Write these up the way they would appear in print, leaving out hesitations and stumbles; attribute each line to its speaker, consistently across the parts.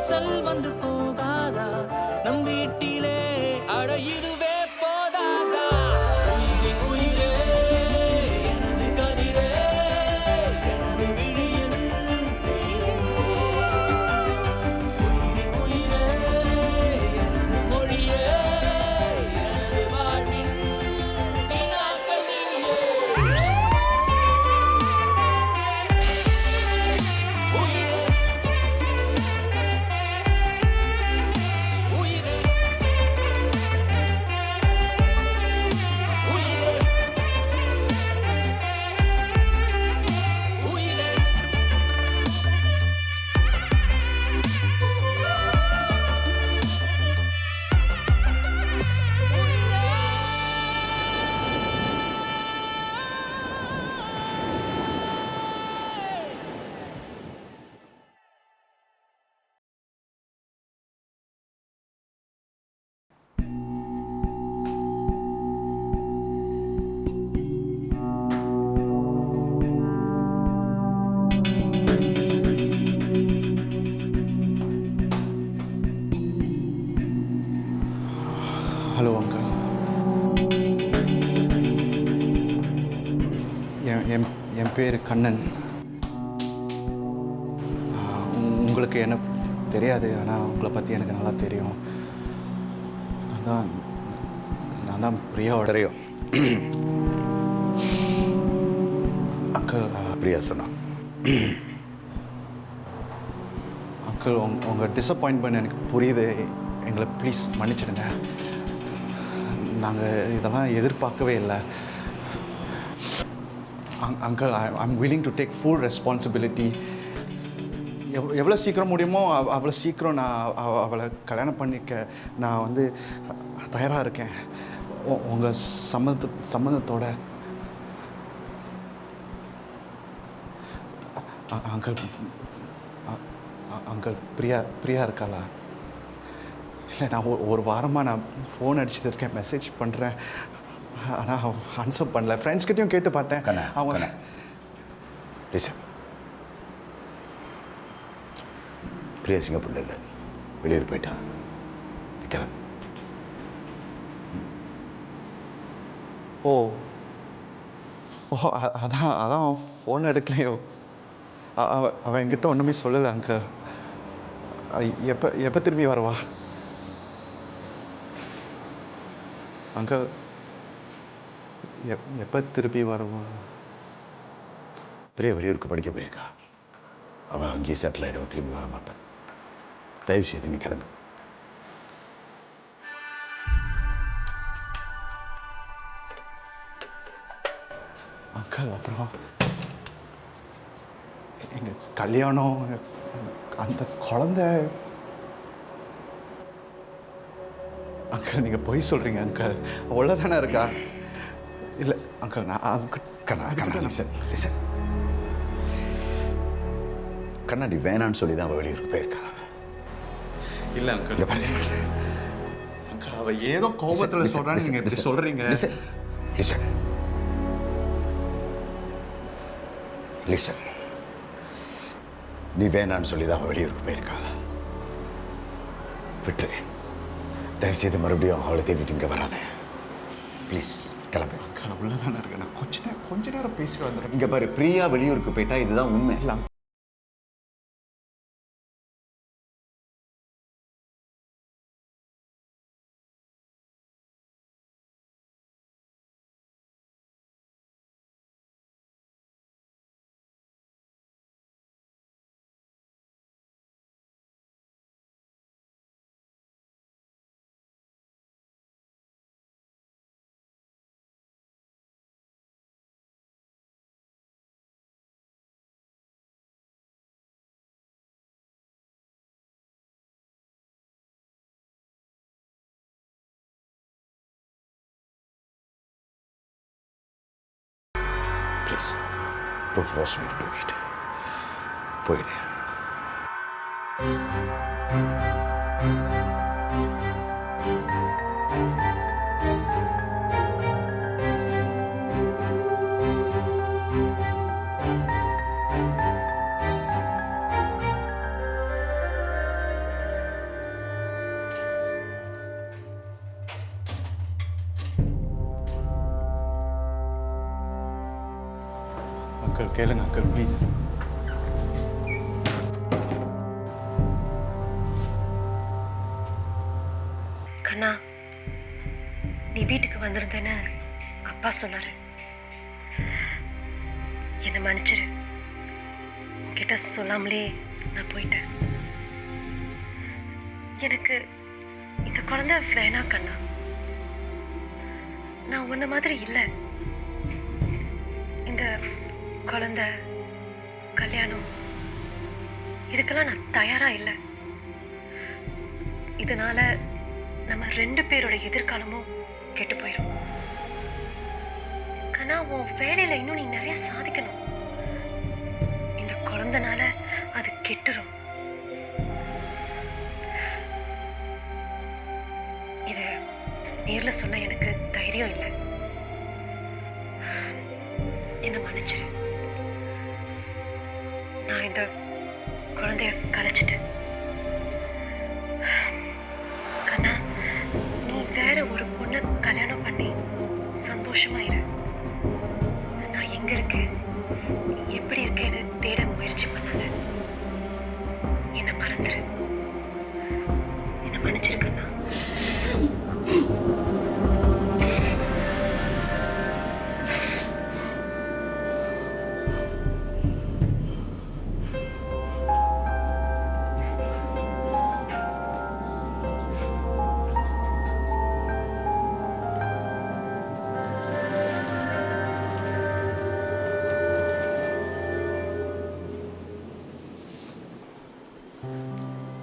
Speaker 1: வாசல் வந்து போகாதா நம் வீட்டிலே அட இதுவே போதாதா உயிரின் உயிரே எனது கதிரே எனது விழியில் உயிரின் உயிரே எனது மொழியே எனது வாழ்வின் வினாக்கள் நீயே உயிரே உயிரே உயிரே உயிரே
Speaker 2: ஹலோ அங்கிள். என் பேர் கண்ணன். உங்களுக்கு என்ன தெரியாது, ஆனால் உங்களை பற்றி எனக்கு நல்லா தெரியும். நான் தான் பிரியாவோட
Speaker 3: தெரியும்.
Speaker 2: அங்கிள்.
Speaker 3: பிரியா சொன்னா.
Speaker 2: அங்கிள், உங்கள் டிசப்பாயின்மெண்ட் எனக்கு புரியுது. எங்களை ப்ளீஸ் மன்னிச்சிடுங்க. நாங்கள் இதெல்லாம் எதிர்பார்க்கவே இல்லை. Uncle, I'm willing to take full responsibility. எவ்வளோ சீக்கிரம் முடியுமோ அவ்வளோ சீக்கிரம் நான் அவளை கல்யாணம் பண்ணிக்க நான் வந்து தயாராக இருக்கேன். உங்கள் சம்மதத்தோட. அங்கிள், அங்கிள் பிரியா இருக்காளா? இல்லை, நான் ஒரு வாரமாக நான் ஃபோன் அடிச்சுட்டு இருக்கேன், மெசேஜ் பண்ணுறேன், ஆனால் ஆன்சர் பண்ணல. ஃப்ரெண்ட்ஸ்கிட்டையும் கேட்டு பார்த்தேன். அவங்க
Speaker 3: லிசன், பிரியா சிங்கப்பூரில் இல்லை, வெளியூர் போயிட்டான். கிளம்பு.
Speaker 2: ஓ ஓ அதான் ஃபோன் எடுக்கலையோ. அவன் என்கிட்ட ஒன்றுமே சொல்லலை அங்கிள். எப்போ திரும்பி வருவா அங்கிள்? எப்போ திரும்பி வருவா?
Speaker 3: பிரியா வெளியூருக்கு படிக்க போயிருக்கா. அவன் அங்கேயே செட்டில் ஆகிடுவான், திரும்பி வர மாட்டான். தயவு செய்து நீ கிளம்பு.
Speaker 2: அங்கிள், அப்புறம் எங்கள் கல்யாணம், அந்த குழந்தை. அங்கிள், நீங்கள் பொய் சொல்கிறீங்க அங்கிள். அவ்வளோ தானே இருக்கா? இல்லை அங்கிள், நான்
Speaker 3: லிசன். கண்ணாடி வேணான்னு சொல்லி தான் அவள் வெளியூருக்கு போயிருக்கா.
Speaker 2: இல்லை அங்கிள்.
Speaker 3: இங்க பாரு.
Speaker 2: அங்கிள், அவள் ஏதோ கோபத்தில் சொல்கிறான்னு நீங்கள் எப்படி சொல்கிறீங்க?
Speaker 3: லிசன், நீ வேணான்னு சொல்லி தான் அவள் வெளியூருக்கு போயிருக்கா. விட்டுரு. தயவுசெய்து மறுபடியும் அவளை தேடிட்டு இங்கே வராத. ப்ளீஸ் கிளம்பு.
Speaker 2: அங்கிள், உள்ளே தானே இருக்கேன். நான் கொஞ்ச நேரம் பேசிட்டு வந்துடுறேன்.
Speaker 3: இங்கே பாரு, பிரியா வெளியூருக்கு போயிட்டா இதுதான் உண்மை.
Speaker 2: இல்லை
Speaker 3: please don't force me to to it. போயிடு.
Speaker 2: கேளுங்க அங்கிள் ப்ளீஸ்.
Speaker 4: கண்ணா, நீ வீட்டுக்கு வந்திருந்தேன்னு அப்பா சொன்னாரு. என்னை மன்னிச்சிரு. உன்கிட்ட சொல்லாமலே நான் போயிட்டேன். எனக்கு இந்த குழந்தை வேணாம் கண்ணா. நான் உன்ன மாதிரி இல்லை. இந்த குழந்தை கல்யாணம் இதுக்கெல்லாம் நான் தயாரா இல்லை. இதனால நம்ம 2 பேரோட எதிர்காலமும் கெட்டு போயிடும். கண்ணா, உன் வேலையில இன்னும் நீ நிறைய சாதிக்கணும். இந்த குழந்தைனால அது கெட்டுரும். இத நேர்ல சொல்ல எனக்கு தைரியம் இல்லை. என்ன மன்னிச்சிரு. நான் இந்த குழந்தைய கலைச்சிட்டேன். கண்ணா, நீ வேற ஒரு பொண்ணை கல்யாணம் பண்ணி சந்தோஷமா இரு. நான் எங்க இருக்கேன், எப்படி இருக்கேன்னு தேட முயற்சி பண்ணாத. என்னை மறந்துரு. என்னை மன்னிச்சிரு கண்ணா.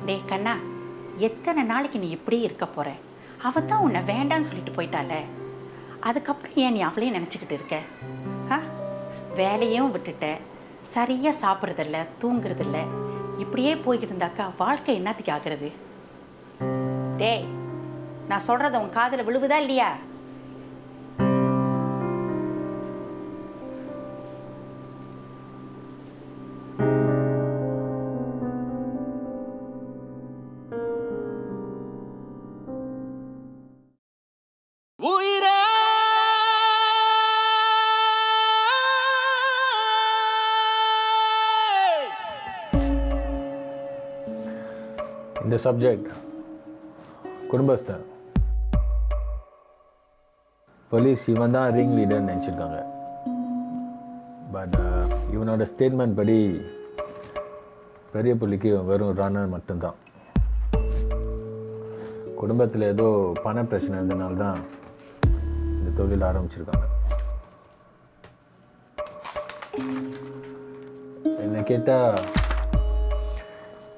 Speaker 5: டே கண்ணா, எத்தனை நாளைக்கு நீ இப்படியே இருக்க போற? அவ தான் உன்னை வேண்டான்னு சொல்லிட்டு போயிட்டால. அதுக்கப்புறம் ஏன் நீ அவளையும் நினச்சிக்கிட்டு இருக்க? வேலையும் விட்டுட்ட, சரியாக சாப்பிட்றதில்ல, தூங்குறதில்ல. இப்படியே போய்கிட்டு இருந்தாக்கா வாழ்க்கை என்னத்துக்கு ஆகிறது? டேய், நான் சொல்கிறத உன் காதில் விழுவுதா இல்லையா?
Speaker 1: உயிரே
Speaker 6: இந்த சப்ஜெக்ட் குடும்பஸ்தன். போலீஸ் இவன் தான் ரிங் லீடர்னு நினச்சிருக்காங்க. பட் இவனோட ஸ்டேட்மெண்ட் படி பெரிய புள்ளிக்கு வெறும் ரன்னர் மட்டும்தான். குடும்பத்தில் ஏதோ பண பிரச்சனை இருந்தனால தான் இந்த தொழில் ஆரம்பிச்சிருக்காங்க. என்னை கேட்டால்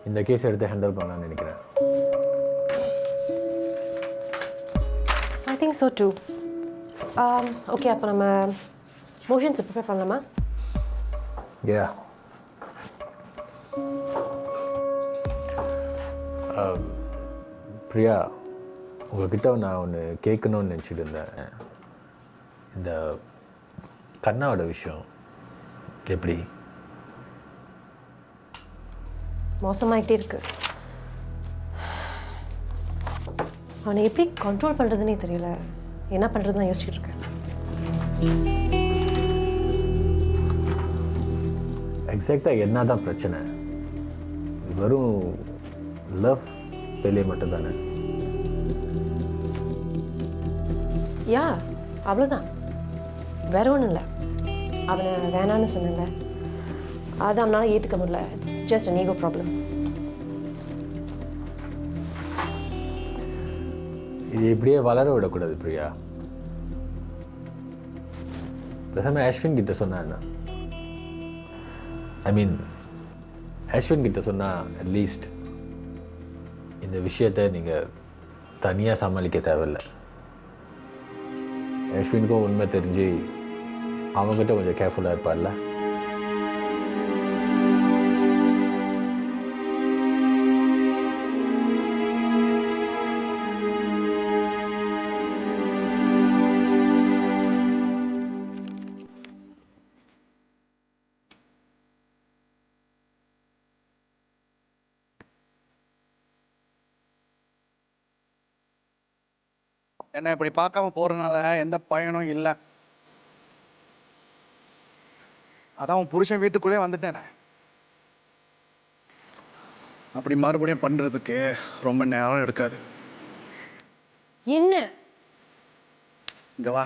Speaker 6: இந்த கேஸ் எடுத்து ஹேண்டில் பண்ணலான்னு நினைக்கிறேன்.
Speaker 4: I think so too. Okay, அப்போ நம்ம மோஷன்ஸ் ப்ரிப்பேர் பண்ணலாமா?
Speaker 6: யா. பிரியா, உங்ககிட்ட நான் ஒன்று கேட்கணும்னு நினச்சிட்டு இருந்தேன். இந்த கண்ணாவோட விஷயம் எப்படி?
Speaker 4: மோசமாகிட்டே இருக்கு. அவனை எப்படி கண்ட்ரோல் பண்ணுறதுனே தெரியல. என்ன பண்ணுறது தான் யோசிச்சுட்டு இருக்கேன்.
Speaker 6: எக்ஸாக்டாக என்ன தான் பிரச்சனை? வெறும் லவ் ஃபெயிலியர் மட்டும் தானே?
Speaker 4: யா, அவ்வளோதான், வேற ஒன்றும் இல்லை. அவனை வேணான்னு சொன்னல, அதை அவனால் ஏற்றுக்க முடியல. It's just an ego problem.
Speaker 6: இது இப்படியே வளர விடக்கூடாது பிரியா. பேசாமல் அஸ்வின் கிட்ட சொன்னா, ஐ மீன் அஸ்வின் கிட்ட சொன்னால் அட்லீஸ்ட் இந்த விஷயத்தை நீங்கள் தனியாக சமாளிக்க தேவையில்லை. அஸ்வினுக்கும் உண்மை தெரிஞ்சு அவங்ககிட்ட கொஞ்சம் கேர்ஃபுல்லாக இருப்பார்ல.
Speaker 2: என்ன இப்படி பார்க்காம போறதுனால எந்த பயனும் இல்லை. அதான் உன் புருஷன் வீட்டுக்குள்ளே வந்துட்டேன். அப்படி மறுபடியும் பண்ணுறதுக்கு ரொம்ப நேரம் எடுக்காது.
Speaker 4: என்ன?
Speaker 2: இங்கே வா.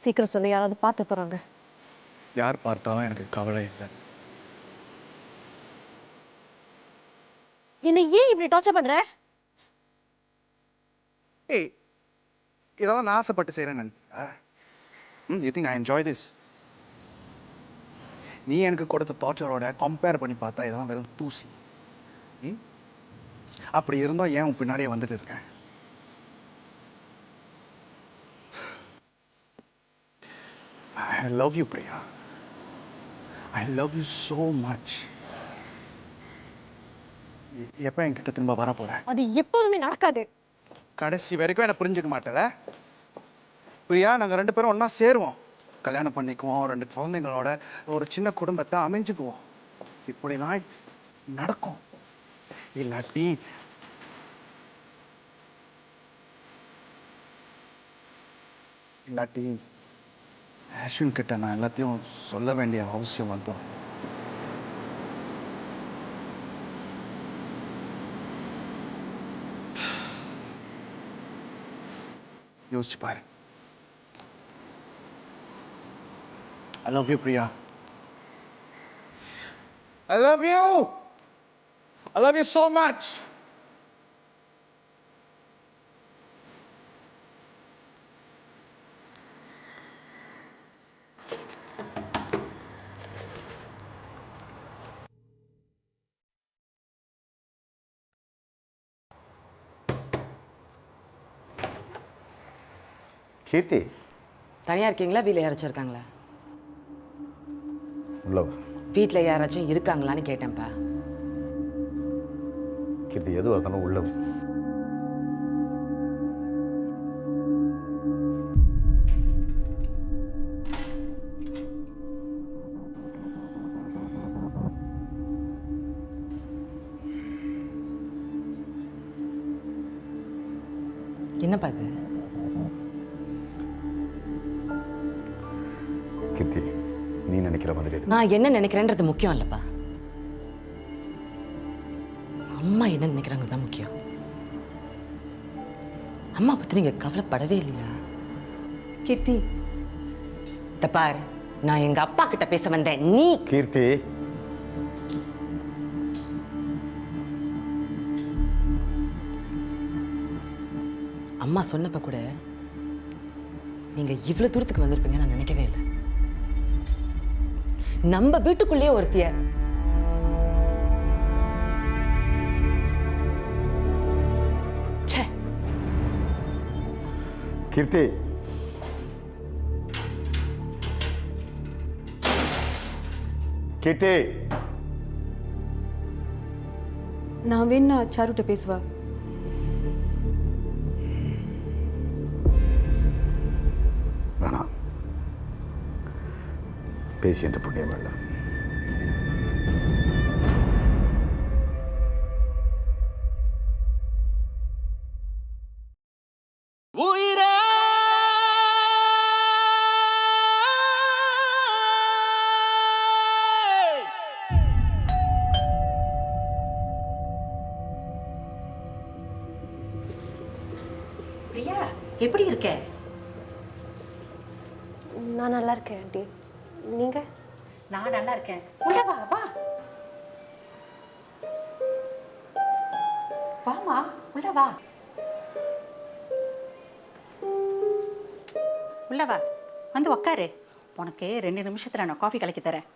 Speaker 4: சீக்கிரம் சொல்லு, யாராவது பார்த்து போகிறாங்க.
Speaker 2: யார் பார்த்தாலும் எனக்கு கவலை இல்லை.
Speaker 4: என்ன ஏன் இப்படி டார்ச்சர் பண்ற?
Speaker 2: ஏய், இதெல்லாம் நான் ஆசைப்பட்டு செய்கிறேன். You think I enjoy this? நீ எனக்கு கொடுத்த டார்ச்சரோட கம்பேர் பண்ணி பார்த்தா இதெல்லாம் வெறும் தூசி. அப்படி இருந்தால் ஏன் உன் பின்னாடியே வந்துட்டு இருக்கேன்? I love you, Priya. I love you so much. எப்போ என்கிட்ட திரும்ப வர போற?
Speaker 4: அது எப்போதுமே நடக்காது.
Speaker 2: கடைசி வரைக்கும் என்னை புரிஞ்சுக்க மாட்டேல பிரியா. நாங்கள் 2 பேரும் ஒன்றா சேருவோம், கல்யாணம் பண்ணிக்குவோம், 2 குழந்தைங்களோட ஒரு சின்ன குடும்பத்தை அமைஞ்சுக்குவோம். இப்படிலாம் நடக்கும். இல்லாட்டி அஸ்வின் கிட்ட நான் எல்லாத்தையும் சொல்ல வேண்டிய அவசியம் வந்தோம். யோசிச்சு பாரு. I love you, Priya. I love you. I love you so much.
Speaker 3: கீர்த்தி,
Speaker 7: தனியாக இருக்கீங்களா? வீட்டில் யாராச்சும் இருக்காங்களா?
Speaker 3: உள்ளவா?
Speaker 7: வீட்டில் யாராச்சும் இருக்காங்களான்னு கேட்டேன்ப்பா.
Speaker 3: கீர்த்தி, எது வரதானோ உள்ள
Speaker 7: என்னப்பா இது?
Speaker 3: கீர்த்தி, நீ நினைக்கிற மாதிரி
Speaker 7: நான் என்ன நினைக்கிறேன்றது முக்கியம் இல்லைப்பா. அம்மா என்ன நினைக்கிறாங்க தான் முக்கியம். அம்மா பற்றி நீங்கள் கவலைப்படவே இல்லையா? கீர்த்தி, பாரு, நான் எங்கள் அப்பா கிட்ட பேச வந்தேன். நீ
Speaker 3: கீர்த்தி,
Speaker 7: அம்மா சொன்னப்ப கூட நீங்க இவ்வளவு தூரத்துக்கு வந்திருப்பீங்க நான் நினைக்கவே இல்லை. நம்ம வீட்டுக்குள்ளேயே ஒருத்திய
Speaker 3: கீர்த்தி, கீர்த்தி,
Speaker 8: நான் வேணா சாருட்ட பேசுவா.
Speaker 3: வேணாம், பேசி எந்த புண்ணியம் இல்லை.
Speaker 1: உயிரே
Speaker 5: பிரியா, எப்படி இருக்க?
Speaker 4: நான் நல்லா இருக்கேன் ஆண்டி. நீங்கள்?
Speaker 5: நான் நல்லா இருக்கேன். உள்ள வா, வா. வாமா, உள்ள வா. உள்ள வா, வந்து உக்காரு. உனக்கு 2 நிமிஷத்துல நான் காஃபி கலக்கி தரேன்.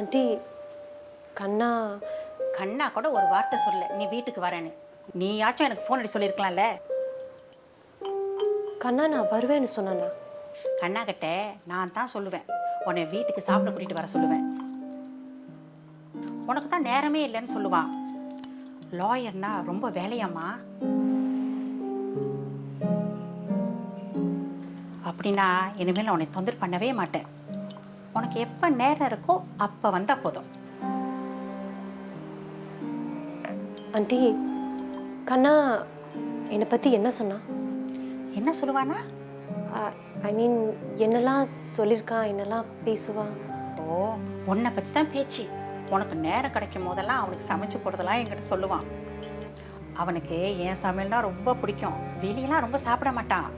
Speaker 4: ஆண்டி, கண்ணா
Speaker 5: கண்ணா கூட ஒரு வார்த்தை சொல்ல நீ வீட்டுக்கு வரேன்னு. நீயாச்சும் எனக்கு ஃபோன் அடி சொல்லியிருக்கலாம்ல.
Speaker 4: கண்ணா நான் வருவேன்னு சொன்னானா?
Speaker 5: கண்ணா கிட்ட நான் தான் சொல்லுவேன், உன்னை வீட்டுக்கு சாப்பிட கூட்டிகிட்டு வர சொல்லுவேன். உனக்கு தான் நேரமே இல்லைன்னு சொல்லுவான். லாயர்னா ரொம்ப வேலையாம்மா. அப்படின்னா இனிமேல் உன்னை தொந்தரவு பண்ணவே மாட்டேன். உனக்கு எப்போ நேரம் இருக்கோ அப்போ வந்தால் போதும்.
Speaker 4: ஆண்டி, கண்ணா என்னை பற்றி என்ன சொன்னா?
Speaker 5: என்ன சொல்லுவானா?
Speaker 4: ஐ மீன் என்னெல்லாம் சொல்லியிருக்கான், என்னெல்லாம் பேசுவான்?
Speaker 5: ஓ, உன்னை பற்றி தான் பேச்சு. உனக்கு நேரம் கிடைக்கும் போதெல்லாம் அவனுக்கு சமைச்சு போடுறதெல்லாம் என்கிட்ட சொல்லுவான். அவனுக்கு என் சமையல்னா ரொம்ப பிடிக்கும். வெளியெல்லாம் ரொம்ப சாப்பிட மாட்டான்.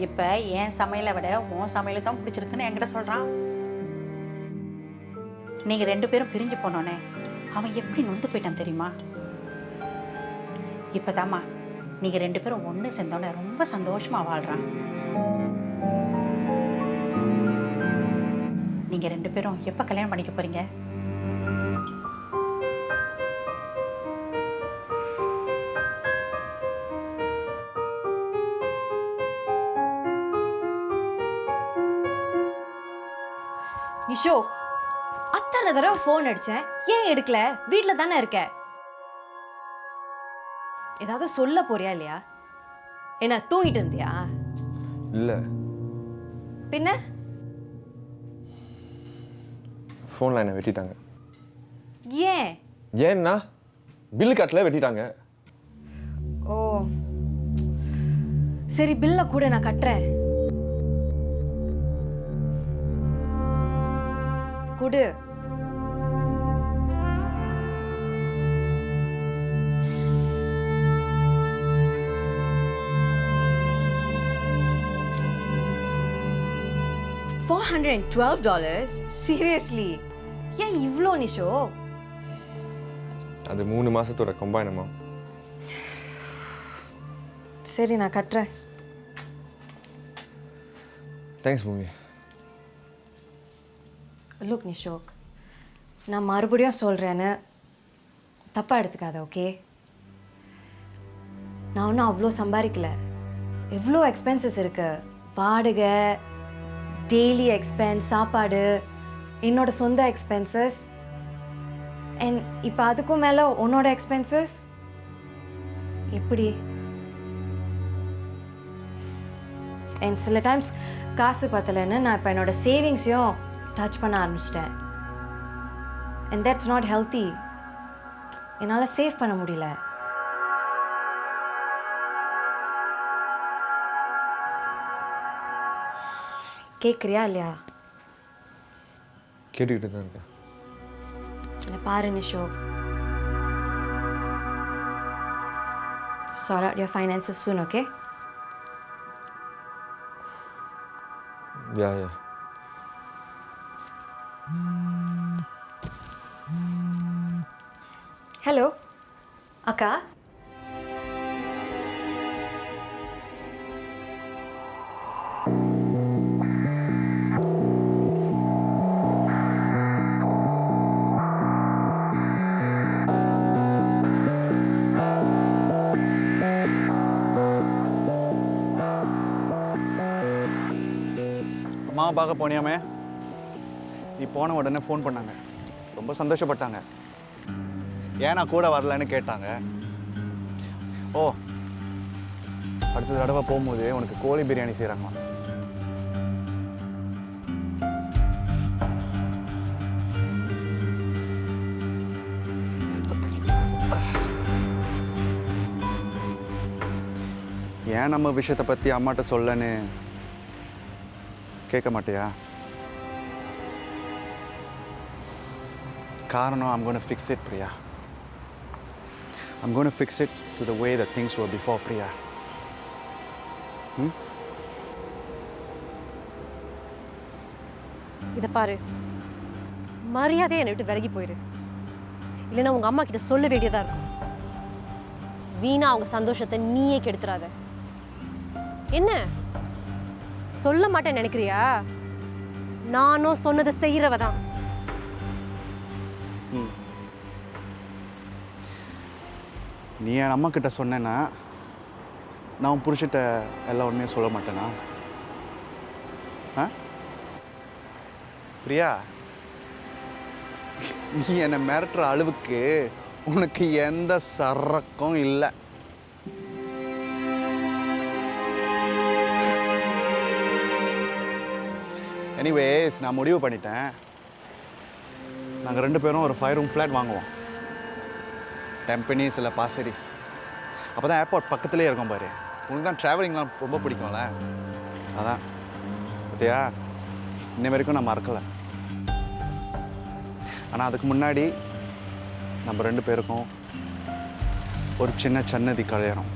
Speaker 5: இப்போ என் சமையலை விட உன் சமையல் தான் பிடிச்சிருக்குன்னு என்கிட்ட சொல்கிறான். நீங்கள் 2 பேரும் பிரிஞ்சு போனோன்னே அவன் எப்படி நொந்து போயிட்டான் தெரியுமா? இப்போதாம்மா நீங்கள் 2 பேரும் ஒன்று சேர்ந்தோன்னே ரொம்ப சந்தோஷமாக வாழ்கிறான். நீங்கள் 2 பேரும் எப்போ கல்யாணம் பண்ணிக்க போகிறீங்க?
Speaker 9: நிஷோ, அத்தனை தடவை ஃபோன் அடிச்சேன், ஏன் எடுக்கல? வீட்டில் தானே இருக்க. ஏதாவது சொல்ல போறியா இல்லையா? என்ன தூங்கிட்டு இருந்தியா?
Speaker 10: இல்லை.
Speaker 9: பின்ன
Speaker 10: ஃபோனில் என்னை வெட்டிட்டாங்க.
Speaker 9: ஏன்?
Speaker 10: ஏன்னா பில்லு கட்டல வெட்டிட்டாங்க.
Speaker 9: ஓ சரி, பில்லை கூட நான் கட்டுறேன். குடு. $412? சீரியஸ்லி? ஏன் இவ்வளோ நிஷோ?
Speaker 10: அது 3 மாதத்தோட கம்பைனமா.
Speaker 9: சரி, நான் கட்டுறேன்.
Speaker 10: தேங்க்ஸ் பூமி.
Speaker 9: லுக் நிஷோக், நான் மறுபடியும் சொல்கிறேன்னு தப்பாக எடுத்துக்காத, ஓகே? நான் ஒன்றும் அவ்வளோ சம்பாதிக்கல. எவ்வளோ எக்ஸ்பென்சஸ் இருக்கு. வாடகை, டெய்லி எக்ஸ்பென்ஸ், சாப்பாடு, என்னோட சொந்த எக்ஸ்பென்சஸ், அண்ட் இப்போ அதுக்கும் மேலே உன்னோட எக்ஸ்பென்சஸ். எப்படி? அண்ட் சில டைம்ஸ் காசு பத்தலைன்னு நான் இப்போ என்னோட சேவிங்ஸையும் டச் பண்ண ஆரம்பிச்சிட்டேன். And that's not healthy. என்னால் சேவ் பண்ண முடியல. கேட்குறியா இல்லையா?
Speaker 10: கேட்டுக்கிட்டு தான் இருக்கேன்.
Speaker 9: என்னை பாரு நிஷோ, sort out your finances soon, okay?
Speaker 10: Yeah.
Speaker 9: Hello அக்கா.
Speaker 2: அம்மாவை பார்க்க போனியாமே, நீ போன உடனே ஃபோன் பண்ணாங்க. ரொம்ப சந்தோஷப்பட்டாங்க. ஏன் நான் கூட வரலன்னு கேட்டாங்க. ஓ, அடுத்த தடவை போகும்போது உனக்கு கோழி பிரியாணி செய்கிறாங்களாம். ஏன் நம்ம விஷயத்தை பற்றி அம்மாட்ட சொல்லன்னு கேட்க மாட்டியா? காரணம், I'm going to fix it, Priya. I'm going to fix it to the way that things were before, Priya.
Speaker 4: இதை பாரு, மரியாதையை என்னை விட்டு விலகி போயிரு. இல்லைன்னா உங்கள் அம்மா கிட்ட சொல்ல வேண்டியதாக இருக்கும். வீணா அவங்க சந்தோஷத்தை நீயே கெடுத்துறாத. என்ன சொல்ல மாட்டேன்னு நினைக்கிறியா? நானும் சொன்னதை செய்கிறவ தான்.
Speaker 2: நீ என் அம்மா கிட்ட சொன்னேன்னா நான் உன் புருஷிட்ட எல்லா உண்மையும் சொல்ல மாட்டேனா? பிரியா, நீ என்னை மிரட்டுற அளவுக்கு உனக்கு எந்த சரக்கும் இல்லை. எனிவேஸ், நான் முடிவு பண்ணிட்டேன். நாங்கள் 2 பேரும் ஒரு 5 room ஃப்ளாட் வாங்குவோம். டெம்பனிஸ் இல்லை பாசரிஸ். அப்போ தான் ஏர்போர்ட் பக்கத்துலேயே இருக்கும் பாரு. உனக்கு தான் ட்ராவலிங்லாம் ரொம்ப பிடிக்கும்ல, அதான் பார்த்தியா இன்ன வரைக்கும் நான் மறக்கலை. ஆனால் அதுக்கு முன்னாடி நம்ம 2 பேருக்கும் ஒரு சின்ன சன்னதி கல்யாணம்.